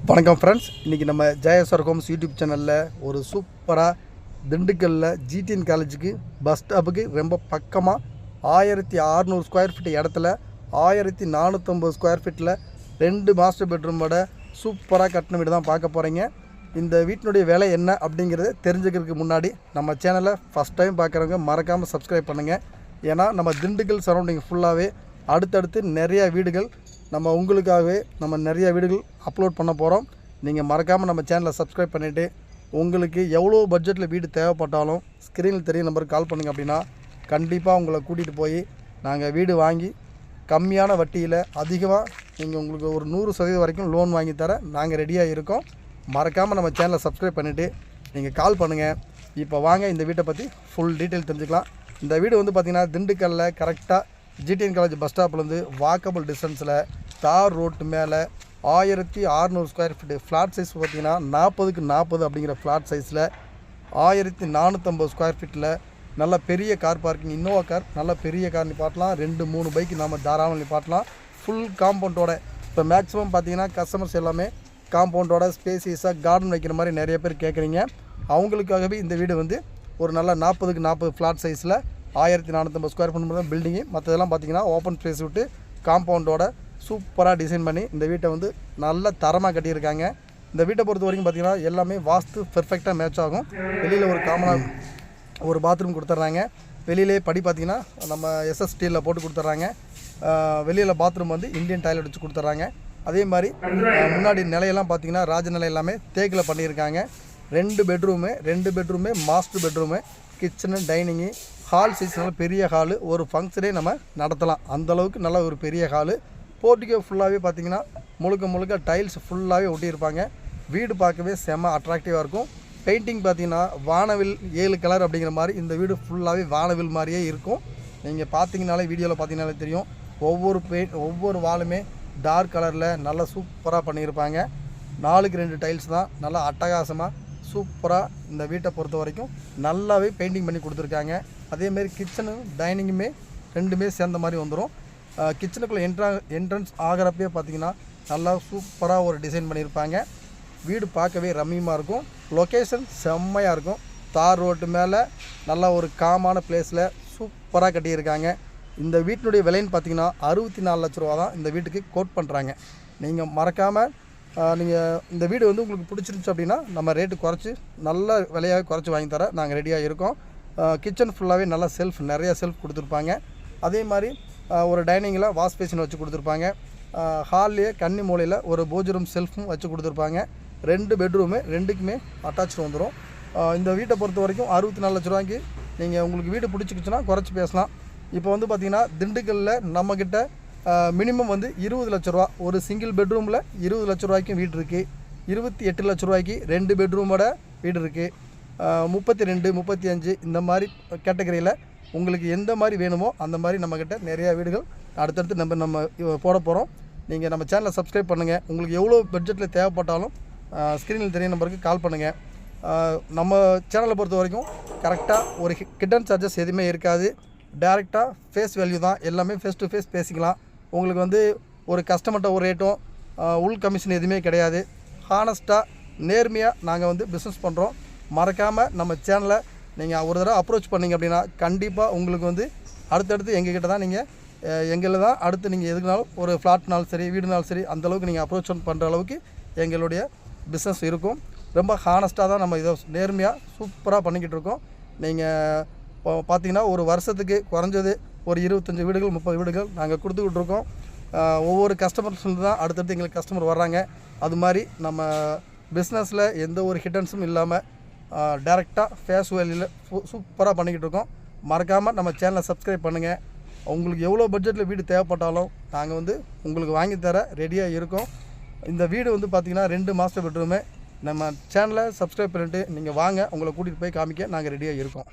வணக்கம் ஃப்ரெண்ட்ஸ், இன்றைக்கி நம்ம ஜெயஸ்வர் ஹோம்ஸ் யூடியூப் சேனலில் ஒரு சூப்பராக திண்டுக்கல்லில் ஜிடிஎன் காலேஜுக்கு பஸ் ஸ்டாப்புக்கு ரொம்ப பக்கமாக 1600 ஸ்கொயர் ஃபீட் இடத்துல 1450 ஸ்கொயர் ஃபீட்டில் 2 மாஸ்டர் பெட்ரூமோட சூப்பராக கட்டின வீடு தான் பார்க்க போகிறீங்க. இந்த வீட்டினுடைய விலை என்ன அப்படிங்கிறத தெரிஞ்சுக்கிறதுக்கு முன்னாடி நம்ம சேனலை ஃபஸ்ட் டைம் பார்க்குறவங்க மறக்காமல் சப்ஸ்கிரைப் பண்ணுங்கள். ஏன்னா நம்ம திண்டுக்கல் சரௌண்டிங் ஃபுல்லாகவே அடுத்தடுத்து நிறையா வீடுகள் நம்ம உங்களுக்காகவே நிறைய வீடுகள் அப்லோட் பண்ண போகிறோம். நீங்கள் மறக்காமல் நம்ம சேனலை சப்ஸ்கிரைப் பண்ணிவிட்டு உங்களுக்கு எவ்வளோ பட்ஜெட்டில் வீடு தேவைப்பட்டாலும் ஸ்க்ரீனில் தெரிய நம்பருக்கு கால் பண்ணுங்கள். அப்படின்னா கண்டிப்பாக உங்களை கூட்டிகிட்டு போய் நாங்கள் வீடு வாங்கி கம்மியான வட்டியில் அதிகமாக நீங்கள் உங்களுக்கு ஒரு 100% வரைக்கும் லோன் வாங்கி தர நாங்கள் ரெடியாக இருக்கோம். மறக்காமல் நம்ம சேனலை சப்ஸ்கிரைப் பண்ணிவிட்டு நீங்கள் கால் பண்ணுங்கள். இப்போ வாங்க இந்த வீட்டை பற்றி ஃபுல் டீட்டெயில் தெரிஞ்சுக்கலாம். இந்த வீடு வந்து பார்த்திங்கன்னா திண்டுக்கல்லில் கரெக்டாக ஜிடிஎன் காலேஜ் பஸ் ஸ்டாப்லேருந்து வாக்கபிள் டிஸ்டன்ஸில் தார் ரோட்டு மேலே 1600 ஸ்கொயர் ஃபீட்டு ஃப்ளாட் சைஸ் பார்த்திங்கன்னா 40க்கு 40 அப்படிங்கிற ஃப்ளாட் சைஸில் 1450 ஸ்கொயர் ஃபீட்டில் நல்ல பெரிய கார் பார்க்கிங், இன்னோவா கார் நல்ல பெரிய கார் நிப்பாட்டலாம், 2-3 பைக்கு நம்ம தாராளம் நிப்பாட்டலாம். ஃபுல் காம்பவுண்டோட இப்போ மேக்ஸிமம் பார்த்திங்கன்னா கஸ்டமர்ஸ் எல்லாமே காம்பவுண்டோட ஸ்பேசியஸாக கார்டன் வைக்கிற மாதிரி நிறைய பேர் கேட்குறீங்க. அவங்களுக்காகவே இந்த வீடு வந்து ஒரு நல்ல 40க்கு 40 ஃப்ளாட் சைஸில் 1450 ஸ்கொயர் ஃபீட் மட்டும் பில்டிங்கு, மற்றதெல்லாம் பார்த்திங்கன்னா ஓப்பன் ஸ்பேஸ் விட்டு காம்பவுண்டோட சூப்பராக டிசைன் பண்ணி இந்த வீட்டை வந்து நல்ல தரமாக கட்டியிருக்காங்க. இந்த வீட்டை பொறுத்த வரைக்கும் பார்த்திங்கன்னா எல்லாமே வாஸ்து பெர்ஃபெக்டாக மேட்ச் ஆகும். வெளியில் ஒரு காமனாக ஒரு பாத்ரூம் கொடுத்துட்றாங்க. வெளியிலே படி பார்த்திங்கன்னா நம்ம எஸ்எஸ் ஸ்டீலில் போட்டு கொடுத்துட்றாங்க. வெளியில் பாத்ரூம் வந்து இந்தியன் டாய்லெட் வச்சு கொடுத்துட்றாங்க. அதே மாதிரி முன்னாடி நிலையெல்லாம் பார்த்திங்கன்னா ராஜ நிலை எல்லாமே தேக்கில் பண்ணியிருக்காங்க. 2 பெட்ரூமே master bedroom, kitchen, dining, hall size நல்ல பெரிய ஹாலு, ஒரு ஃபங்க்ஷனே நம்ம நடத்தலாம் அந்தளவுக்கு நல்ல ஒரு பெரிய ஹாலு. போர்ட்டிகோ ஃபுல்லாகவே பார்த்திங்கன்னா முழுக்க டைல்ஸ் ஃபுல்லாகவே ஒட்டியிருப்பாங்க. வீடு பார்க்கவே செம்ம அட்ராக்டிவாக இருக்கும். பெயிண்டிங் பார்த்திங்கன்னா வானவில் 7 கலர் அப்படிங்கிற மாதிரி இந்த வீடு ஃபுல்லாகவே வானவில் மாதிரியே இருக்கும். நீங்கள் பார்த்தீங்கனாலே வீடியோவில் பார்த்தீங்கனாலே தெரியும். ஒவ்வொரு வாலுமே டார்க் கலரில் நல்லா சூப்பராக பண்ணியிருப்பாங்க. 4க்கு 2 டைல்ஸ் தான் நல்லா அட்டகாசமாக சூப்பராக இந்த வீட்டை பொறுத்த வரைக்கும் நல்லாவே பெயிண்டிங் பண்ணி கொடுத்துருக்காங்க. அதேமாரி கிச்சனும் டைனிங்குமே 2மே சேர்ந்த மாதிரி வந்துடும். கிச்சனுக்குள்ளே என்ட்ரன்ஸ் ஆகிறப்பே பார்த்திங்கன்னா நல்லா சூப்பராக ஒரு டிசைன் பண்ணியிருப்பாங்க. வீடு பார்க்கவே ரம்மியமாக இருக்கும். லொக்கேஷன் செம்மையாக இருக்கும். தார் ரோட்டு மேலே நல்லா ஒரு காமான பிளேஸில் சூப்பராக கட்டியிருக்காங்க. இந்த வீட்டினுடைய விலைன்னு பார்த்திங்கன்னா 64 லட்ச ரூபா தான் இந்த வீட்டுக்கு கோட் பண்ணுறாங்க. நீங்கள் மறக்காமல் நீங்கள் இந்த வீடு வந்து உங்களுக்கு பிடிச்சிருந்துச்சு அப்படின்னா நம்ம ரேட்டு குறைச்சி நல்ல விலையாக குறைச்சி வாங்கி தர நாங்கள் ரெடியாக இருக்கோம். கிச்சன் ஃபுல்லாகவே நல்லா நிறையா செல்ஃப் கொடுத்துருப்பாங்க. அதே மாதிரி ஒரு டைனிங்கில் வாஷ் பேசின் வச்சு கொடுத்துருப்பாங்க. ஹால்லேயே கன்னி மூலையில் ஒரு பூஜ் ரூம் செல்ஃபும் வச்சு கொடுத்துருப்பாங்க. 2 பெட்ரூமு 2க்குமே அட்டாச்சு வந்துடும். இந்த வீட்டை பொறுத்த வரைக்கும் 64 லட்ச ரூபாய்க்கு நீங்கள் உங்களுக்கு வீடு பிடிச்சிக்கிச்சுன்னா குறைச்சி பேசலாம். இப்போ வந்து பார்த்திங்கன்னா திண்டுக்கல்லில் நம்மக்கிட்ட மினிமம் வந்து 20 லட்ச ரூபா, ஒரு சிங்கிள் பெட்ரூமில் 20 லட்ச ரூபாய்க்கும் வீடு இருக்குது. 28 லட்ச ரூபாய்க்கு 2 பெட்ரூமோட வீடு இருக்குது. 32, 35 இந்த மாதிரி கேட்டகரியில் உங்களுக்கு எந்த மாதிரி வேணுமோ அந்த மாதிரி நம்மக்கிட்ட நிறையா வீடுகள் அடுத்தடுத்து நம்ம போட போகிறோம். நீங்கள் நம்ம சேனலை சப்ஸ்கிரைப் பண்ணுங்கள். உங்களுக்கு எவ்வளோ பட்ஜெட்டில் தேவைப்பட்டாலும் ஸ்க்ரீனில் தெரிய நம்பருக்கு கால் பண்ணுங்கள். நம்ம சேனலை பொறுத்த வரைக்கும் கரெக்டாக ஒரு ஹிடன் சார்ஜஸ் எதுவுமே இருக்காது. டேரெக்டாக ஃபேஸ் வேல்யூ தான், எல்லாமே ஃபேஸ் டு ஃபேஸ் பேசிக்கலாம். உங்களுக்கு வந்து ஒரு கஸ்டமர்கிட்ட ஒரு ரேட்டும் உள் கமிஷன் எதுவுமே கிடையாது. ஹானஸ்ட்டாக நேர்மையாக நாங்கள் வந்து பிஸ்னஸ் பண்ணுறோம். மறக்காமல் நம்ம சேனலை நீங்கள் ஒரு தடவை அப்ரோச் பண்ணிங்க அப்படின்னா கண்டிப்பாக உங்களுக்கு வந்து அடுத்தடுத்து எங்ககிட்ட தான் எங்களில் தான் அடுத்து நீங்கள் எதுக்குனாலும் ஒரு ஃப்ளாட்னாலும் சரி வீடுனாலும் சரி அந்தளவுக்கு நீங்கள் அப்ரோச் பண்ணுற அளவுக்கு எங்களுடைய பிஸ்னஸ் இருக்கும். ரொம்ப ஹானஸ்ட்டாக தான் நம்ம இதை நேர்மையாக சூப்பராக பண்ணிக்கிட்டு இருக்கோம். நீங்கள் இப்போ பார்த்திங்கன்னா ஒரு வருஷத்துக்கு குறைஞ்சது ஒரு 25 வீடுகள் 30 வீடுகள் நாங்கள் கொடுத்துக்கிட்டு இருக்கோம். ஒவ்வொரு கஸ்டமர்ஸ்லேருந்து தான் அடுத்தடுத்து எங்களுக்கு கஸ்டமர் வர்றாங்க. அது மாதிரி நம்ம பிஸ்னஸில் எந்த ஒரு ஹிட்டன்ஸும் இல்லாமல் டேரெக்டாக ஃபேஸ் வேல்யூவில் சூப்பராக பண்ணிக்கிட்டு இருக்கோம். மறக்காமல் நம்ம சேனலை சப்ஸ்கிரைப் பண்ணுங்கள். உங்களுக்கு எவ்வளோ பட்ஜெட்டில் வீடு தேவைப்பட்டாலும் நாங்கள் வந்து உங்களுக்கு வாங்கி தர ரெடியாக இருக்கோம். இந்த வீடு வந்து பார்த்திங்கன்னா 2 மாஸ்டர் பெட்ரூமு. நம்ம சேனலை சப்ஸ்கிரைப் பண்ணிவிட்டு நீங்கள் வாங்க, உங்களை கூட்டிகிட்டு போய் காமிக்க நாங்கள் ரெடியாக இருக்கோம்.